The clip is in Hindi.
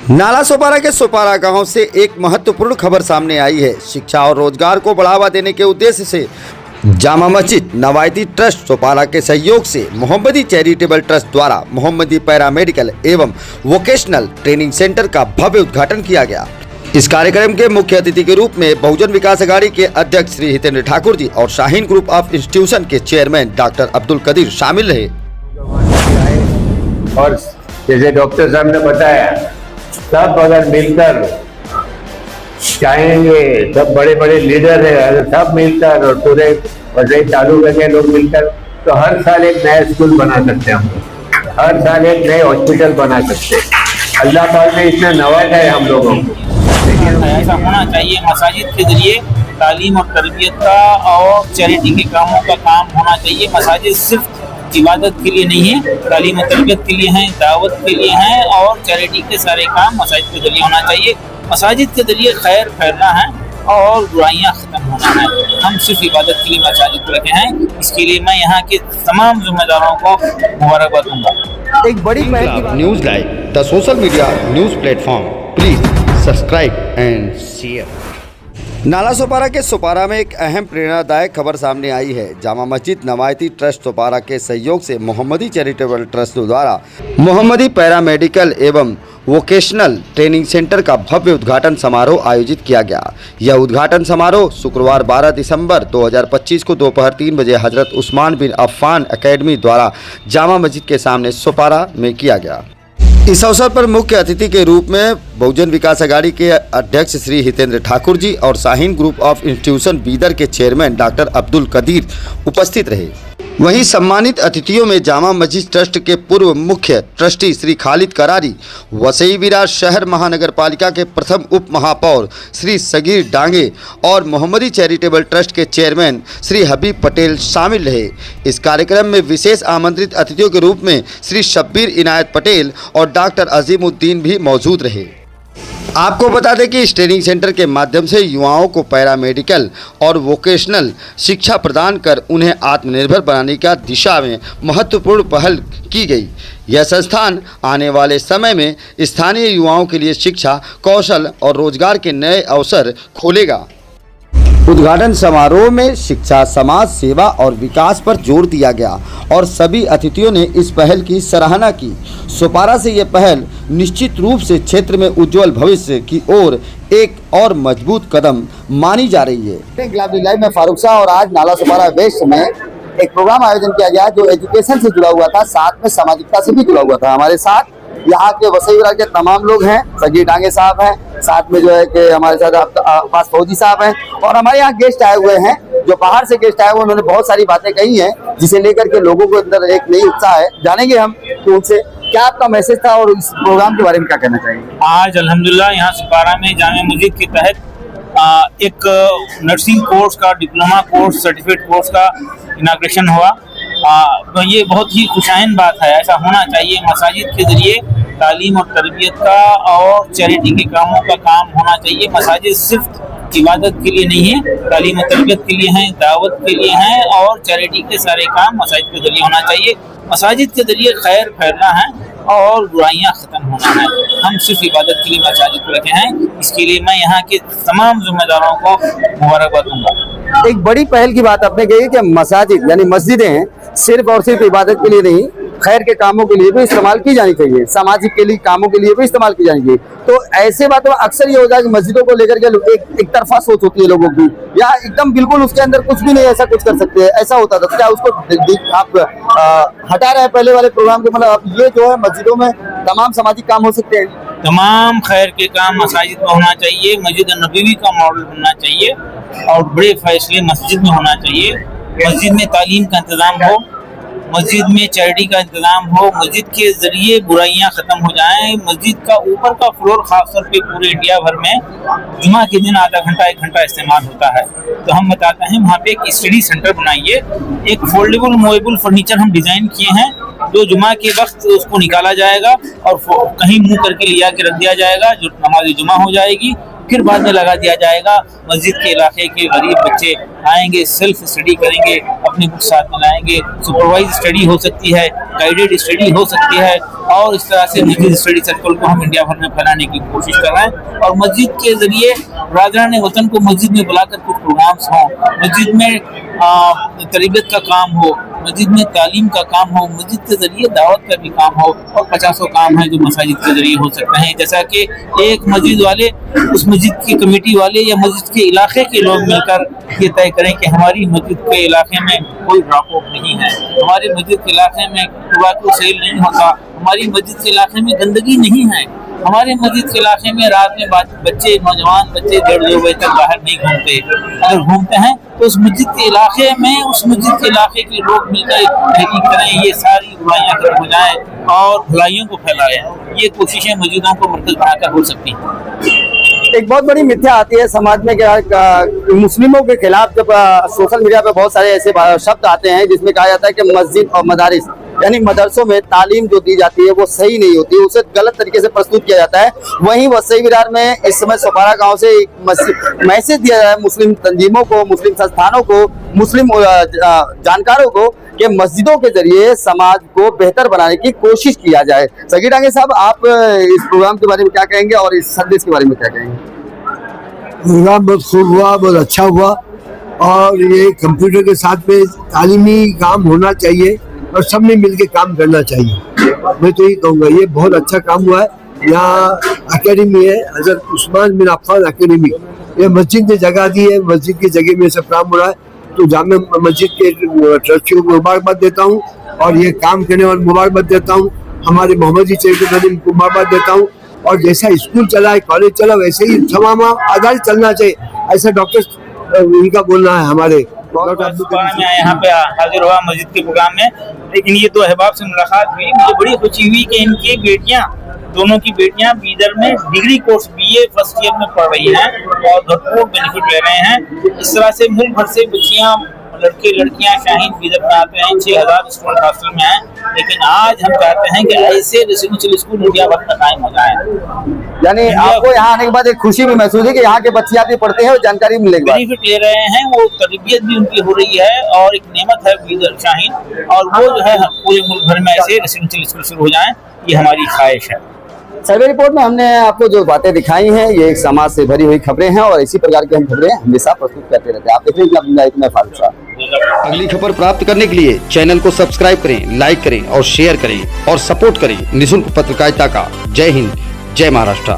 नाला सोपारा के सोपारा गांव से एक महत्वपूर्ण खबर सामने आई है। शिक्षा और रोजगार को बढ़ावा देने के उद्देश्य से जामा मस्जिद नवायती ट्रस्ट सोपारा के सहयोग से मोहम्मदी चैरिटेबल ट्रस्ट द्वारा मोहम्मदी पैरामेडिकल एवं वोकेशनल ट्रेनिंग सेंटर का भव्य उद्घाटन किया गया। इस कार्यक्रम के मुख्य अतिथि के रूप में बहुजन विकास अघाड़ी के अध्यक्ष श्री हितेंद्र ठाकुर जी और शाहीन ग्रुप ऑफ इंस्टीट्यूशन के चेयरमैन डॉक्टर अब्दुल कदीर शामिल रहे। और जैसे डॉक्टर साहब ने बताया, सब अगर मिलकर चाहेंगे, सब बड़े बड़े लीडर है, अगर सब मिलकर और पूरे वजह तालुका के लोग मिलकर, तो हर साल एक नया स्कूल बना सकते हैं हम, हर साल एक नए हॉस्पिटल बना सकते हैं। अल्लाह पाक ने इतना नवाजा है हम लोगों को। ऐसा होना चाहिए। मसाजिद के जरिए तालीम और तरबियत का और चैरिटी के कामों का काम होना चाहिए। मसाजिद सिर्फ इबादत के लिए नहीं है, तालीम और तरबियत के लिए हैं, दावत के लिए हैं और चैरिटी के सारे काम मसाजिद के जरिए होना चाहिए। मसाजिद के जरिए खैर फैलना है और बुराइयां खत्म होना है। हम सिर्फ इबादत के लिए मसाजिद को रखे हैं। इसके लिए मैं यहाँ के तमाम जिम्मेदारों को मुबारकबाद दूंगा। एक बड़ी news live the social media news platform, please subscribe and share. Nala Sopara के सोपारा में एक अहम प्रेरणादायक खबर सामने आई है। जामा मस्जिद नवायती ट्रस्ट सोपारा के सहयोग से मोहम्मदी चैरिटेबल ट्रस्ट द्वारा मोहम्मदी पैरामेडिकल एवं वोकेशनल ट्रेनिंग सेंटर का भव्य उद्घाटन समारोह आयोजित किया गया। यह उद्घाटन समारोह शुक्रवार 12 दिसंबर 2025 को दोपहर 3 बजे हजरत उस्मान बिन अफ़्फ़ान एकेडमी द्वारा जामा मस्जिद के सामने सोपारा में किया गया। इस अवसर पर मुख्य अतिथि के रूप में बहुजन विकास अघाड़ी के अध्यक्ष श्री हितेंद्र ठाकुर जी और Shaheen group of institution Bidar के चेयरमैन डॉक्टर अब्दुल कदीर उपस्थित रहे। वहीं सम्मानित अतिथियों में जामा मस्जिद ट्रस्ट के पूर्व मुख्य ट्रस्टी श्री खालिद करारी, वसई विरार शहर महानगर पालिका के प्रथम उप महापौर श्री सगीर डांगे और मोहम्मदी चैरिटेबल ट्रस्ट के चेयरमैन श्री हबीब पटेल शामिल रहे। इस कार्यक्रम में विशेष आमंत्रित अतिथियों के रूप में श्री शब्बीर इनायत पटेल और डॉक्टर अजीमुद्दीन भी मौजूद रहे। आपको बता दें कि इस ट्रेनिंग सेंटर के माध्यम से युवाओं को पैरामेडिकल और वोकेशनल शिक्षा प्रदान कर उन्हें आत्मनिर्भर बनाने की दिशा में महत्वपूर्ण पहल की गई। यह संस्थान आने वाले समय में स्थानीय युवाओं के लिए शिक्षा, कौशल और रोजगार के नए अवसर खोलेगा। उद्घाटन समारोह में शिक्षा, समाज सेवा और विकास पर जोर दिया गया और सभी अतिथियों ने इस पहल की सराहना की। सोपारा से यह पहल निश्चित रूप से क्षेत्र में उज्जवल भविष्य की ओर एक और मजबूत कदम मानी जा रही है। लाइव में फारूक शाह और आज नाला सोपारा वेस्ट में एक प्रोग्राम आयोजन किया गया जो एजुकेशन से जुड़ा हुआ था, साथ में सामाजिकता से भी जुड़ा हुआ था। हमारे साथ यहाँ के वसई विरार के तमाम लोग हैं, सगीर डांगे साहब हैं, साथ में जो है कि हमारे साथ अब्बास फौजी साहब हैं और हमारे यहाँ गेस्ट आए हुए हैं, जो बाहर से गेस्ट आए हुए। उन्होंने बहुत सारी बातें कही हैं जिसे लेकर के लोगों को अंदर एक नई उत्साह है। जानेंगे हम कि उनसे क्या आपका मैसेज था और इस प्रोग्राम के बारे में क्या कहना चाहिए। आज अल्हम्दुलिल्लाह यहाँ सोपारा में जामा मस्जिद के तहत एक नर्सिंग कोर्स का, डिप्लोमा कोर्स, सर्टिफिकेट कोर्स का इनाग्रेशन हुआ। तो ये बहुत ही खुशाइन बात है। ऐसा होना चाहिए। मसाजिद के जरिए तालीम और तरबियत का और चैरिटी के कामों का काम होना चाहिए। मसाजिद सिर्फ इबादत के लिए नहीं है, तालीम और तरबियत के लिए हैं, दावत के लिए हैं और चैरिटी के सारे काम मसाजिद के जरिए होना चाहिए। मसाजिद के जरिए खैर फैलना है और बुराइयां खत्म होना है। हम सिर्फ इबादत के लिए मसाजिद को रखे हैं। इसके लिए मैं यहाँ के तमाम जिम्मेदारों को मुबारकबाद दूंगा। एक बड़ी पहल की बात आपने कही कि मसाजिद यानी मस्जिदें सिर्फ और सिर्फ इबादत के लिए नहीं, खैर के कामों के लिए भी इस्तेमाल की जानी चाहिए, सामाजिक के लिए कामों के लिए भी इस्तेमाल की जानी चाहिए। तो ऐसे बातों में अक्सर ये होता है कि मस्जिदों को लेकर के एक तरफा सोच होती है लोगों की, या एकदम बिल्कुल उसके अंदर कुछ भी नहीं ऐसा कुछ कर सकते हैं, ऐसा होता था। क्या उसको आप हटा रहे हैं पहले वाले प्रोग्राम के, मतलब ये जो है मस्जिदों में तमाम सामाजिक काम हो सकते हैं? तमाम खैर के काम मसाजिद में होना चाहिए। मस्जिद नबवी का मॉडल बनना चाहिए और बड़े फैसले मस्जिद में होना चाहिए। मस्जिद में तालीम का इंतजाम हो, मस्जिद में चैरिटी का इंतजाम हो, मस्जिद के जरिए बुराइयां खत्म हो जाएं। मस्जिद का ऊपर का फ्लोर खासतौर पे पूरे इंडिया भर में जुमा के दिन आधा घंटा 1 घंटा इस्तेमाल होता है। तो हम बताते हैं वहाँ पे एक स्टडी सेंटर बनाइए। एक फोल्डेबल मूवेबल फर्नीचर हम डिजाइन किए हैं, जो जुमा के वक्त उसको निकाला जाएगा और कहीं मुंह करके लिया के रख दिया जाएगा, जो नमाज जुमा हो जाएगी। फिर बाद में लगा दिया जाएगा। मस्जिद के इलाके के गरीब बच्चे आएंगे, सेल्फ स्टडी करेंगे, अपने बुक साथ में लाएंगे, सुपरवाइज स्टडी हो सकती है, गाइडेड स्टडी हो सकती है, और इस तरह से मस्जिद स्टडी सर्कल को हम इंडिया भर में फैलाने की कोशिश कर रहे हैं। और मस्जिद के जरिए राजरानी वतन को मस्जिद में बुलाकर कुछ प्रोग्राम्स हों, मस्जिद में तरबियत का काम हो, मस्जिद में तालीम का काम हो, मस्जिद के जरिए दावत का भी काम हो, और 50 काम है जो मसाजिद के जरिए हो सकते हैं। जैसा कि एक मस्जिद वाले उस मस्जिद की कमेटी वाले या मस्जिद के इलाके के लोग मिलकर ये तय करें कि हमारी मस्जिद के इलाके में कोई ड्रॉप आउट नहीं है, हमारी मस्जिद के इलाके में टोबैको सेल नहीं होता, हमारी मस्जिद के इलाके में गंदगी नहीं है, हमारे मस्जिद के इलाके में रात में बच्चे, नौजवान बच्चे 1:30-2 बजे तक बाहर नहीं घूमते, अगर घूमते हैं तो उस मस्जिद के इलाके में, उस मस्जिद के इलाके के लोग मिलकर तहकीक करें, ये सारी बुराइयां खत्म हो जाएं और भलाइयों को फैलाएं। ये कोशिशें मस्जिदों को मरकज बनाकर हो सकती हैं। एक बहुत बड़ी मिथ्या आती है समाज में कि मुस्लिमों के खिलाफ जब सोशल मीडिया पे बहुत सारे ऐसे शब्द आते हैं जिसमें कहा जाता है कि मस्जिद और मदारिस यानी मदरसों में तालीम जो दी जाती है वो सही नहीं होती, उसे गलत तरीके से प्रस्तुत किया जाता है। वहीं वसई विरार में इस समय सोपारा गांव से एक मैसेज दिया जाए मुस्लिम तंजीमों को, मुस्लिम संस्थानों को, मुस्लिम जानकारों को कि मस्जिदों के जरिए समाज को बेहतर बनाने की कोशिश किया जाए। सगीर डांगे साहब, आप इस प्रोग्राम के बारे में क्या कहेंगे और इस संदेश के बारे में क्या कहेंगे? प्रोग्राम बहुत खूब हुआ, बहुत अच्छा हुआ, और ये कंप्यूटर के साथ में तालीमी काम होना चाहिए और सबने मिलकर काम करना चाहिए। मैं तो ये कहूँगा ये बहुत अच्छा काम हुआ है। यहाँ एकेडमी है, हज़रत उस्मान बिन अफ़्फ़ान एकेडमी, ये मस्जिद ने जगह दी है, मस्जिद की जगह में सब काम हो रहा है। तो जामे मस्जिद के ट्रस्टियों को मुबारकबाद देता हूँ और ये काम करने वाले मुबारकबाद देता हूँ, हमारे मोहम्मदी चैरिटेबल को मुबारकबाद देता हूँ। और जैसा स्कूल चला है, कॉलेज चला, वैसे ही तमाम आधार चलना चाहिए, ऐसा डॉक्टर उनका बोलना है। हमारे यहाँ पे हाजिर हुआ मस्जिद के प्रोग्राम में, लेकिन ये 2 अहबाब से मुलाकात हुई, मुझे बड़ी खुशी हुई कि इनकी बेटियां, दोनों की बेटियां बीदर में degree course BA first year में पढ़ रही हैं और भरपूर बेनिफिट ले रहे हैं। इस तरह से मुल्क भर से बच्चियां, लड़के लड़कियां शाहीन बीदर में आते हैं। 6000 स्टूडेंट हॉस्टल में हैं, लेकिन आज हम चाहते हैं कि ऐसे रेसिडेंशियल स्कूल इंडिया भर में कायम हो जाए। यानी आपको यहाँ आने के बाद एक खुशी भी महसूस है कि यहाँ के बच्चे भी पढ़ते हैं और जानकारी मिलेगी, बेनिफिट ले रहे हैं, वो तरबियत भी उनकी हो रही है और एक नेमत है बीदर शाहीन, और वो जो है पूरे मुल्क भर में ऐसे रेसिडेंशियल स्कूल शुरू हो जाए, ये हमारी ख्वाहिश है। सर्वे रिपोर्ट में हमने आपको जो बातें दिखाई हैं ये एक समाज से भरी हुई खबरें हैं और इसी प्रकार की हम खबरें हमेशा प्रस्तुत करते रहते हैं। आप देख रहे हैं फारूक साहब। अगली खबर प्राप्त करने के लिए चैनल को सब्सक्राइब करें, लाइक करें और शेयर करें और सपोर्ट करें निःशुल्क पत्रकारिता का। जय हिंद, जय महाराष्ट्र।